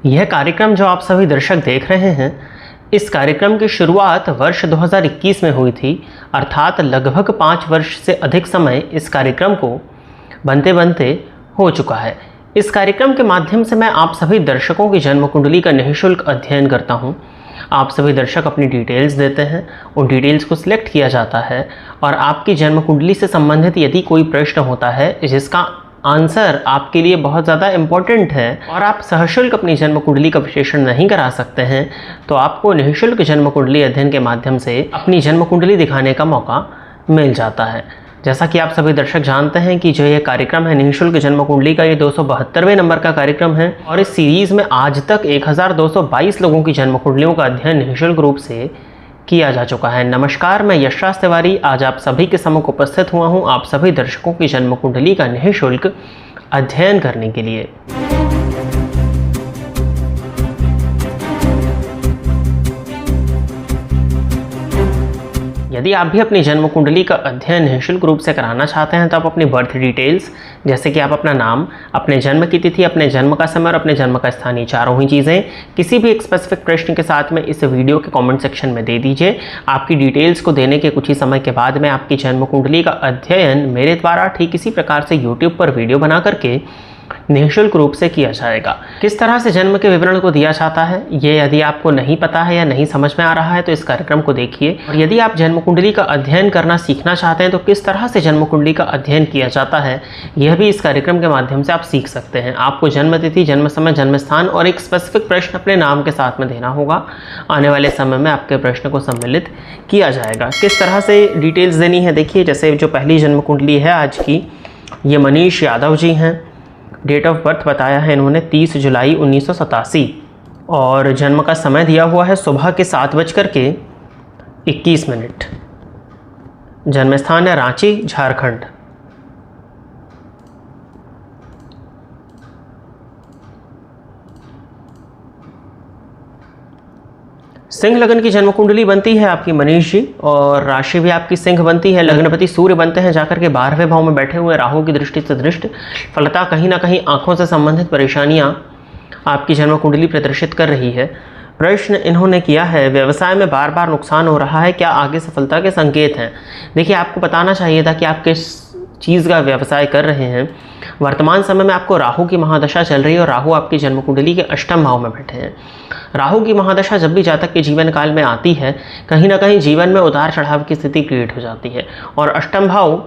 यह कार्यक्रम जो आप सभी दर्शक देख रहे हैं, इस कार्यक्रम की शुरुआत वर्ष 2021 में हुई थी। अर्थात लगभग 5 वर्ष से अधिक समय इस कार्यक्रम को बनते बनते हो चुका है। इस कार्यक्रम के माध्यम से मैं आप सभी दर्शकों की जन्म कुंडली का निःशुल्क अध्ययन करता हूं। आप सभी दर्शक अपनी डिटेल्स देते हैं, उन डिटेल्स को सिलेक्ट किया जाता है और आपकी जन्म कुंडली से संबंधित यदि कोई प्रश्न होता है जिसका आंसर आपके लिए बहुत ज़्यादा इम्पोर्टेंट है और आप सशुल्क अपनी जन्म कुंडली का विश्लेषण नहीं करा सकते हैं, तो आपको निःशुल्क जन्म कुंडली अध्ययन के माध्यम से अपनी जन्म कुंडली दिखाने का मौका मिल जाता है। जैसा कि आप सभी दर्शक जानते हैं कि जो ये कार्यक्रम है निःशुल्क जन्म कुंडली का, ये 272वें नंबर का कार्यक्रम है और इस सीरीज़ में आज तक 1222 लोगों की जन्म कुंडलियों का अध्ययन निःशुल्क रूप से किया जा चुका है। नमस्कार, मैं यशराज तिवारी आज आप सभी के सम्मुख उपस्थित हुआ हूं आप सभी दर्शकों की जन्म कुंडली का निःशुल्क अध्ययन करने के लिए। यदि आप भी अपनी जन्म कुंडली का अध्ययन निःशुल्क रूप से कराना चाहते हैं तो आप अपनी बर्थ डिटेल्स, जैसे कि आप अपना नाम, अपने जन्म की तिथि, अपने जन्म का समय और अपने जन्म का स्थान, ये चारों ही चीज़ें किसी भी एक स्पेसिफिक प्रश्न के साथ में इस वीडियो के कमेंट सेक्शन में दे दीजिए। आपकी डिटेल्स को देने के कुछ ही समय के बाद में आपकी जन्म कुंडली का अध्ययन मेरे द्वारा ठीक इसी प्रकार से यूट्यूब पर वीडियो बना करके निःशुल्क रूप से किया जाएगा। किस तरह से जन्म के विवरण को दिया जाता है, ये यदि आपको नहीं पता है या नहीं समझ में आ रहा है तो इस कार्यक्रम को देखिए। और यदि आप जन्म कुंडली का अध्ययन करना सीखना चाहते हैं तो किस तरह से जन्म कुंडली का अध्ययन किया जाता है, यह भी इस कार्यक्रम के माध्यम से आप सीख सकते हैं। आपको जन्म तिथि, जन्म समय, जन्म स्थान और एक स्पेसिफिक प्रश्न अपने नाम के साथ में देना होगा। आने वाले समय में आपके प्रश्न को सम्मिलित किया जाएगा। किस तरह से डिटेल्स देनी है देखिए। जैसे जो पहली जन्म कुंडली है आज की, ये मनीष यादव जी हैं। डेट ऑफ बर्थ बताया है इन्होंने 30 जुलाई 1987 और जन्म का समय दिया हुआ है सुबह के 7:21। जन्म स्थान है रांची, झारखंड। सिंह लगन की जन्म कुंडली बनती है आपकी मनीष जी और राशि भी आपकी सिंह बनती है। लग्नपति सूर्य बनते हैं जाकर के 12वें भाव में बैठे हुए राहु की दृष्टि से दृष्ट फलता कहीं ना कहीं आंखों से संबंधित परेशानियां आपकी जन्म कुंडली प्रदर्शित कर रही है। प्रश्न इन्होंने किया है, व्यवसाय में बार बार नुकसान हो रहा है, क्या आगे सफलता के संकेत हैं? देखिए, आपको बताना चाहिए था कि आप किस चीज़ का व्यवसाय कर रहे हैं। वर्तमान समय में आपको राहु की महादशा चल रही है और राहु आपकी जन्म कुंडली के अष्टम भाव में बैठे हैं। राहु की महादशा जब भी जातक के जीवन काल में आती है, कहीं ना कहीं जीवन में उतार चढ़ाव की स्थिति क्रिएट हो जाती है और अष्टम भाव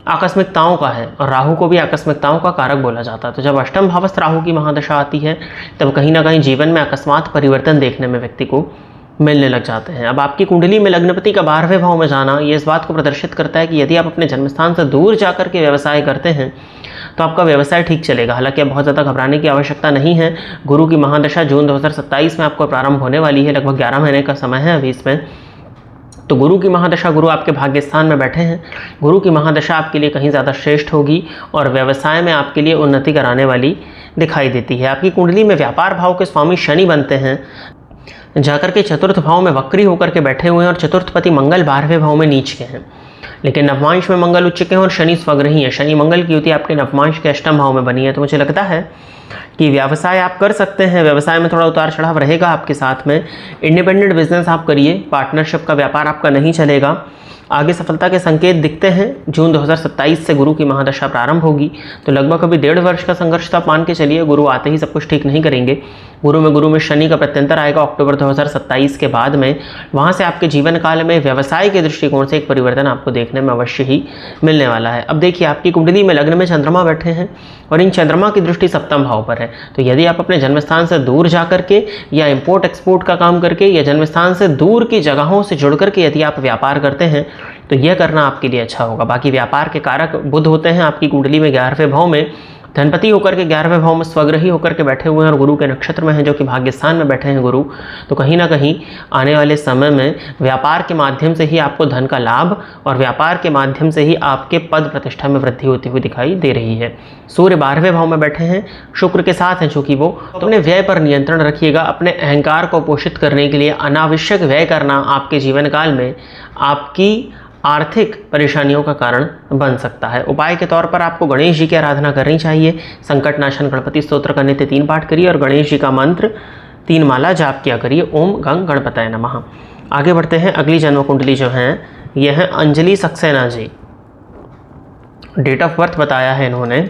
आकस्मिकताओं का है और राहु को भी आकस्मिकताओं का कारक बोला जाता है। तो जब अष्टम भावस्थ राहु की महादशा आती है तब कहीं ना कहीं जीवन में अकस्मात परिवर्तन देखने में व्यक्ति को मिलने लग जाते हैं। अब आपकी कुंडली में लग्नपति का 12वें भाव में जाना ये इस बात को प्रदर्शित करता है कि यदि आप अपने जन्मस्थान से दूर जाकर के व्यवसाय करते हैं तो आपका व्यवसाय ठीक चलेगा। हालांकि अब बहुत ज़्यादा घबराने की आवश्यकता नहीं है। गुरु की महादशा जून 2027 में आपको प्रारंभ होने वाली है। लगभग 11 महीने का समय है अभी इसमें। तो गुरु की महादशा, गुरु आपके भाग्य स्थान में बैठे हैं। गुरु की महादशा आपके लिए कहीं ज़्यादा श्रेष्ठ होगी और व्यवसाय में आपके लिए उन्नति कराने वाली दिखाई देती है। आपकी कुंडली में व्यापार भाव के स्वामी शनि बनते हैं जाकर के चतुर्थ भाव में वक्री होकर के बैठे हुए हैं और चतुर्थपति मंगल 12वें भाव में नीच के हैं। लेकिन नवमांश में मंगल उच्च के हैं और शनि स्वग्रही है। शनि मंगल की युति आपके नवमांश के अष्टम भाव में बनी है। तो मुझे लगता है कि व्यवसाय आप कर सकते हैं। व्यवसाय में थोड़ा उतार चढ़ाव रहेगा आपके साथ में। इंडिपेंडेंट बिजनेस आप करिए, पार्टनरशिप का व्यापार आपका नहीं चलेगा। आगे सफलता के संकेत दिखते हैं। जून 2027 से गुरु की महादशा प्रारंभ होगी तो लगभग अभी 1.5 वर्ष का संघर्ष तो आप मान के चलिए। गुरु आते ही सब कुछ ठीक नहीं करेंगे। गुरु में शनि का प्रत्यंतर आएगा अक्टूबर 2027 के बाद में। वहाँ से आपके जीवन काल में व्यवसाय के दृष्टिकोण से एक परिवर्तन आपको देखने में अवश्य ही मिलने वाला है। अब देखिए, आपकी कुंडली में लग्न में चंद्रमा बैठे हैं और इन चंद्रमा की दृष्टि सप्तम भाव पर है। तो यदि आप अपने जन्मस्थान से दूर जा करके या इम्पोर्ट एक्सपोर्ट का काम करके या जन्मस्थान से दूर की जगहों से जुड़ करके यदि आप व्यापार करते हैं तो यह करना आपके लिए अच्छा होगा। बाकी व्यापार के कारक बुध होते हैं आपकी कुंडली में 11वें भाव में, धनपति होकर के 11वें भाव में स्वग्रही होकर के बैठे हुए हैं और गुरु के नक्षत्र में हैं जो कि भाग्य स्थान में बैठे हैं गुरु। तो कहीं ना कहीं आने वाले समय में व्यापार के माध्यम से ही आपको धन का लाभ और व्यापार के माध्यम से ही आपके पद प्रतिष्ठा में वृद्धि होती हुई दिखाई दे रही है। सूर्य 12वें भाव में बैठे हैं, शुक्र के साथ हैं चूंकि वो। तो अपने व्यय पर नियंत्रण रखिएगा। अपने अहंकार को पोषित करने के लिए अनावश्यक व्यय करना आपके जीवन काल में आपकी आर्थिक परेशानियों का कारण बन सकता है। उपाय के तौर पर आपको गणेश जी की आराधना करनी चाहिए। संकट नाशन गणपति स्तोत्र का नित्य 3 पाठ करिए और गणेश जी का मंत्र 3 माला जाप किया करिए। ओम गंग गणपतये नमः। आगे बढ़ते हैं। अगली जन्म कुंडली जो है यह है Anjali Saxena ji. Date of birth बताया है इन्होंने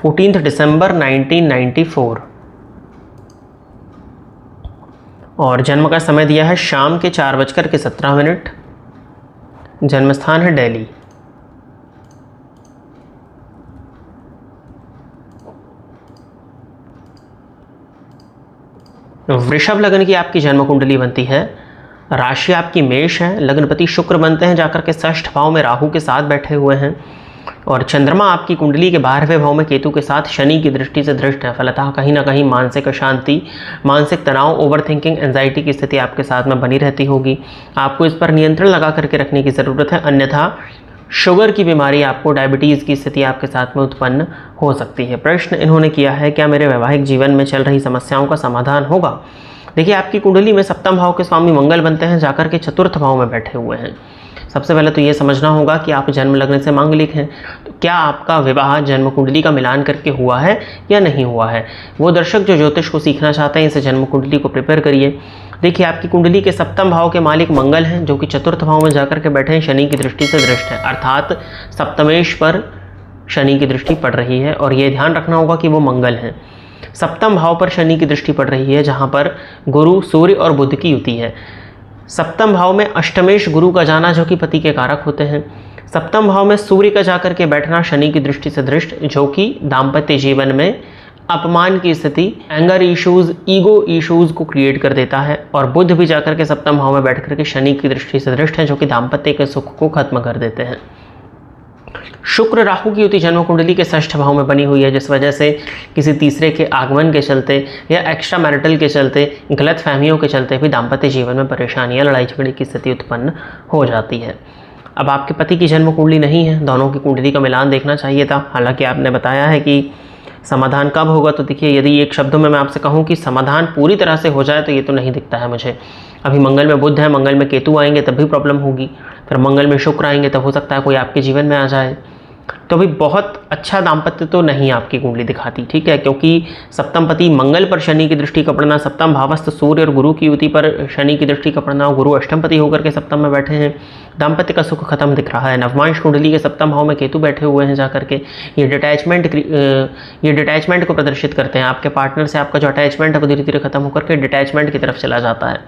14 दिसंबर 1994 और जन्म का समय दिया है शाम के 4:17। जन्म स्थान है दिल्ली। वृषभ लग्न की आपकी जन्म कुंडली बनती है। राशि आपकी मेष है। लग्नपति शुक्र बनते हैं जाकर के 6ठ भाव में राहु के साथ बैठे हुए हैं और चंद्रमा आपकी कुंडली के 12वें भाव में केतु के साथ शनि की दृष्टि से दृष्ट है। फलतः कहीं ना कहीं मानसिक अशांति, मानसिक तनाव, ओवर थिंकिंग, एंजाइटी की स्थिति आपके साथ में बनी रहती होगी। आपको इस पर नियंत्रण लगा करके रखने की ज़रूरत है, अन्यथा शुगर की बीमारी, आपको डायबिटीज़ की स्थिति आपके साथ में उत्पन्न हो सकती है। प्रश्न इन्होंने किया है, क्या मेरे वैवाहिक जीवन में चल रही समस्याओं का समाधान होगा? देखिए, आपकी कुंडली में 7वें भाव के स्वामी मंगल बनते हैं जाकर के 4th भाव में बैठे हुए हैं। सबसे पहले तो ये समझना होगा कि आप जन्म लग्न से मांगलिक हैं, तो क्या आपका विवाह जन्म कुंडली का मिलान करके हुआ है या नहीं हुआ है। वो दर्शक जो ज्योतिष को सीखना चाहते हैं, इस जन्म कुंडली को प्रिपेयर करिए। देखिए, आपकी कुंडली के 7वें भाव के मालिक मंगल हैं, जो कि 4th भाव में जाकर के बैठे हैं, शनि की दृष्टि से दृष्ट है, अर्थात सप्तमेश पर शनि की दृष्टि पड़ रही है। और ये ध्यान रखना होगा कि वो मंगल हैं। 7वें भाव पर शनि की दृष्टि पड़ रही है, जहाँ पर गुरु, सूर्य और बुध की युति है। 7वें भाव में अष्टमेश गुरु का जाना, जो कि पति के कारक होते हैं। 7वें भाव में सूर्य का जाकर के बैठना शनि की दृष्टि से दृष्ट, जो कि दाम्पत्य जीवन में अपमान की स्थिति, एंगर इश्यूज, ईगो इश्यूज को क्रिएट कर देता है। और बुध भी जाकर के 7वें भाव में बैठ करके शनि की दृष्टि से दृष्ट है, जो कि दाम्पत्य के सुख को खत्म कर देते हैं। शुक्र राहु की युति जन्म कुंडली के 6ठ भाव में बनी हुई है, जिस वजह से किसी तीसरे के आगमन के चलते या एक्स्ट्रा मैरिटल के चलते, गलत फहमियों के चलते भी दाम्पत्य जीवन में परेशानियां, लड़ाई झगड़े की स्थिति उत्पन्न हो जाती है। अब आपके पति की जन्म कुंडली नहीं है, दोनों की कुंडली का मिलान देखना चाहिए था। हालांकि आपने बताया है कि समाधान कब होगा, तो देखिए, यदि एक शब्दों में मैं आपसे कहूँ कि समाधान पूरी तरह से हो जाए, तो ये तो नहीं दिखता है मुझे। अभी मंगल में बुध है, मंगल में केतु आएंगे तब भी प्रॉब्लम होगी, फिर मंगल में शुक्र आएंगे तब हो सकता है कोई आपके जीवन में आ जाए। तो अभी बहुत अच्छा दाम्पत्य तो नहीं आपकी कुंडली दिखाती, ठीक है, क्योंकि सप्तम पति मंगल पर शनि की दृष्टि का पड़ना, 7वें भावस्थ सूर्य और गुरु की युति पर शनि की दृष्टि का पड़ना, गुरु अष्टम पति होकर के 7वें में बैठे हैं, दाम्पत्य का सुख खत्म दिख रहा है। नवमांश कुंडली के 7वें भाव में केतु बैठे हुए हैं जाकर के, ये डिटैचमेंट को प्रदर्शित करते हैं। आपके पार्टनर से आपका जो अटैचमेंट है वो धीरे धीरे खत्म होकर के डिटैचमेंट की तरफ चला जाता है।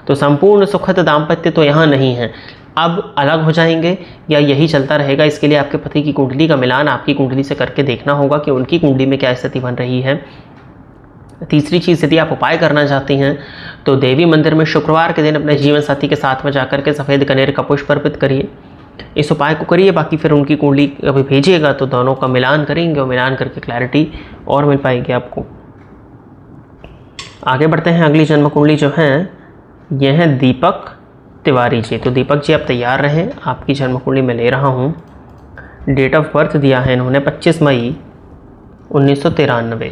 तो संपूर्ण सुखद दाम्पत्य तो यहाँ नहीं है। अब अलग हो जाएंगे या यही चलता रहेगा, इसके लिए आपके पति की कुंडली का मिलान आपकी कुंडली से करके देखना होगा कि उनकी कुंडली में क्या स्थिति बन रही है। तीसरी चीज़, यदि आप उपाय करना चाहती हैं तो देवी मंदिर में शुक्रवार के दिन अपने जीवन साथी के साथ में जाकर के सफ़ेद कनेर का पुष्प अर्पित करिए। इस उपाय को करिए। बाकी फिर उनकी कुंडली कभी भेजिएगा तो दोनों का मिलान करेंगे और मिलान करके क्लैरिटी और मिल पाएगी आपको। आगे बढ़ते हैं। अगली जन्म कुंडली जो है यह है दीपक तिवारी जी। तो दीपक जी, आप तैयार रहें, आपकी जन्म कुंडली में ले रहा हूँ। डेट ऑफ बर्थ दिया है इन्होंने 25 मई 1993।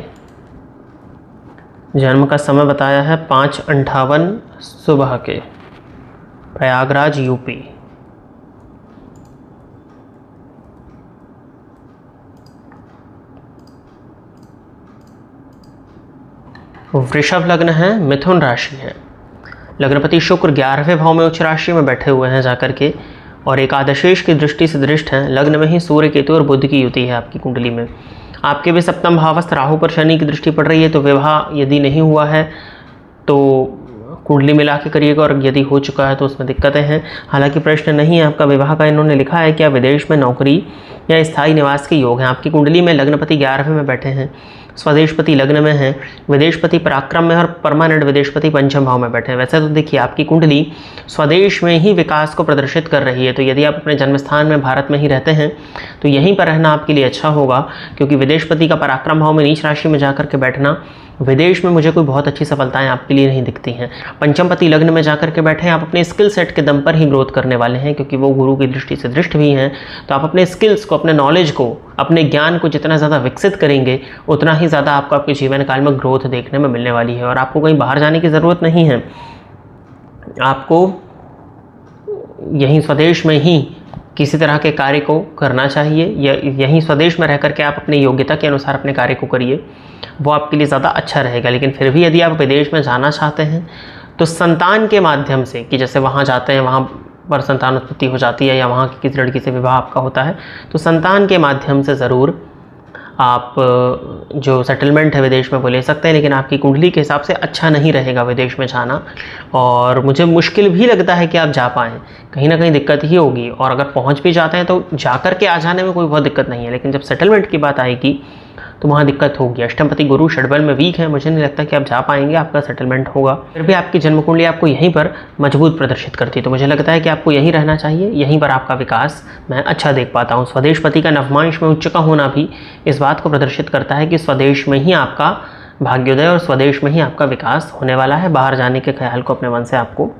जन्म का समय बताया है 5:58 सुबह के, प्रयागराज यूपी। वृषभ लग्न है, मिथुन राशि है। लग्नपति शुक्र 11वें भाव में उच्च राशि में बैठे हुए हैं जाकर के, और एकादशेश की दृष्टि से दृष्ट हैं। लग्न में ही सूर्य, केतु और बुध की युति है आपकी कुंडली में। आपके भी 7वें भावस्थ राहु पर शनि की दृष्टि पड़ रही है, तो विवाह यदि नहीं हुआ है तो कुंडली मिला के करिएगा, और यदि हो चुका है तो उसमें दिक्कतें हैं। हालांकि प्रश्न नहीं है आपका विवाह का। इन्होंने लिखा है क्या विदेश में नौकरी या स्थायी निवास के योग हैं। आपकी कुंडली में लग्नपति 11वें में बैठे हैं, स्वदेशपति लग्न में है, विदेशपति पराक्रम में और परमानेंट विदेशपति 5वें भाव में बैठे हैं। वैसे तो देखिए, आपकी कुंडली स्वदेश में ही विकास को प्रदर्शित कर रही है, तो यदि आप अपने जन्म स्थान में भारत में ही रहते हैं तो यहीं पर रहना आपके लिए अच्छा होगा, क्योंकि विदेशपति का पराक्रम भाव में नीच राशि में जाकर के बैठना, विदेश में मुझे कोई बहुत अच्छी सफलताएं आपके लिए नहीं दिखती हैं। पंचमपति लग्न में जाकर के बैठे हैं, आप अपने स्किल सेट के दम पर ही ग्रोथ करने वाले हैं, क्योंकि वो गुरु की दृष्टि से दृष्ट भी हैं। तो आप अपने स्किल्स को, अपने नॉलेज को, अपने ज्ञान को जितना ज़्यादा विकसित करेंगे, उतना ही ज़्यादा आपको आपके जीवन काल में ग्रोथ देखने में मिलने वाली है। और आपको कहीं बाहर जाने की ज़रूरत नहीं है, आपको यहीं स्वदेश में ही किसी तरह के कार्य को करना चाहिए, या यहीं स्वदेश में रह करके आप अपनी योग्यता के अनुसार अपने कार्य को करिए, वो आपके लिए ज़्यादा अच्छा रहेगा। लेकिन फिर भी यदि आप विदेश में जाना चाहते हैं तो संतान के माध्यम से, कि जैसे वहाँ जाते हैं, वहाँ पर संतान उत्पत्ति हो जाती है, या वहाँ की किसी लड़की से विवाह आपका होता है, तो संतान के माध्यम से ज़रूर आप जो सेटलमेंट है विदेश में वो ले सकते हैं। लेकिन आपकी कुंडली के हिसाब से अच्छा नहीं रहेगा विदेश में जाना, और मुझे मुश्किल भी लगता है कि आप जा पाएँ, कहीं ना कहीं दिक्कत ही होगी। और अगर पहुंच भी जाते हैं तो जाकर के आ जाने में कोई बहुत दिक्कत नहीं है, लेकिन जब सेटलमेंट की बात आएगी तो वहाँ दिक्कत होगी। अष्टमपति गुरु षड्बल में वीक है, मुझे नहीं लगता कि आप जा पाएंगे, आपका सेटलमेंट होगा। फिर भी आपकी जन्म कुंडली आपको यहीं पर मजबूत प्रदर्शित करती है, तो मुझे लगता है कि आपको यहीं रहना चाहिए, यहीं पर आपका विकास मैं अच्छा देख पाता हूँ। स्वदेशपति का नवमांश में उच्च का होना भी इस बात को प्रदर्शित करता है कि स्वदेश में ही आपका भाग्योदय और स्वदेश में ही आपका विकास होने वाला है। बाहर जाने के ख्याल को अपने मन से आपको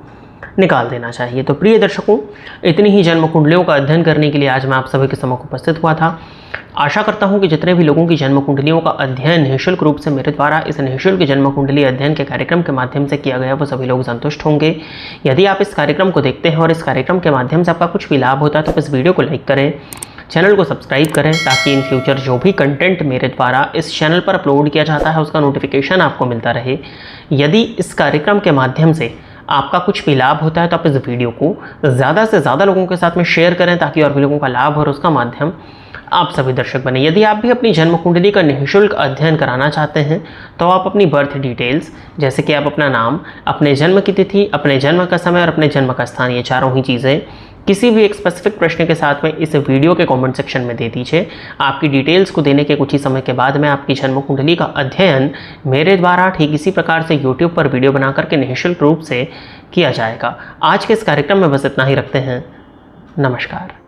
निकाल देना चाहिए। तो प्रिय दर्शकों, इतनी ही जन्म कुंडलियों का अध्ययन करने के लिए आज मैं आप सभी के सम्मुख उपस्थित हुआ था। आशा करता हूं कि जितने भी लोगों की जन्म कुंडलियों का अध्ययन निःशुल्क रूप से मेरे द्वारा इस निःशुल्क जन्म कुंडली अध्ययन के कार्यक्रम के माध्यम से किया गया, वो सभी लोग संतुष्ट होंगे। यदि आप इस कार्यक्रम को देखते हैं और इस कार्यक्रम के माध्यम से आपका कुछ भी लाभ होता है तो इस वीडियो को लाइक करें, चैनल को सब्सक्राइब करें, ताकि इन फ्यूचर जो भी कंटेंट मेरे द्वारा इस चैनल पर अपलोड किया जाता है उसका नोटिफिकेशन आपको मिलता रहे। यदि इस कार्यक्रम के माध्यम से आपका कुछ भी लाभ होता है तो आप इस वीडियो को ज़्यादा से ज़्यादा लोगों के साथ में शेयर करें, ताकि और भी लोगों का लाभ और उसका माध्यम आप सभी दर्शक बने। यदि आप भी अपनी जन्म कुंडली का निःशुल्क अध्ययन कराना चाहते हैं तो आप अपनी बर्थ डिटेल्स, जैसे कि आप अपना नाम, अपने जन्म की तिथि, अपने जन्म का समय और अपने जन्म का स्थान, ये चारों ही चीज़ें किसी भी एक स्पेसिफिक प्रश्न के साथ में इस वीडियो के कमेंट सेक्शन में दे दीजिए। आपकी डिटेल्स को देने के कुछ ही समय के बाद में आपकी जन्म कुंडली का अध्ययन मेरे द्वारा ठीक इसी प्रकार से यूट्यूब पर वीडियो बना करके निःशुल्क रूप से किया जाएगा। आज के इस कार्यक्रम में बस इतना ही रखते हैं। नमस्कार।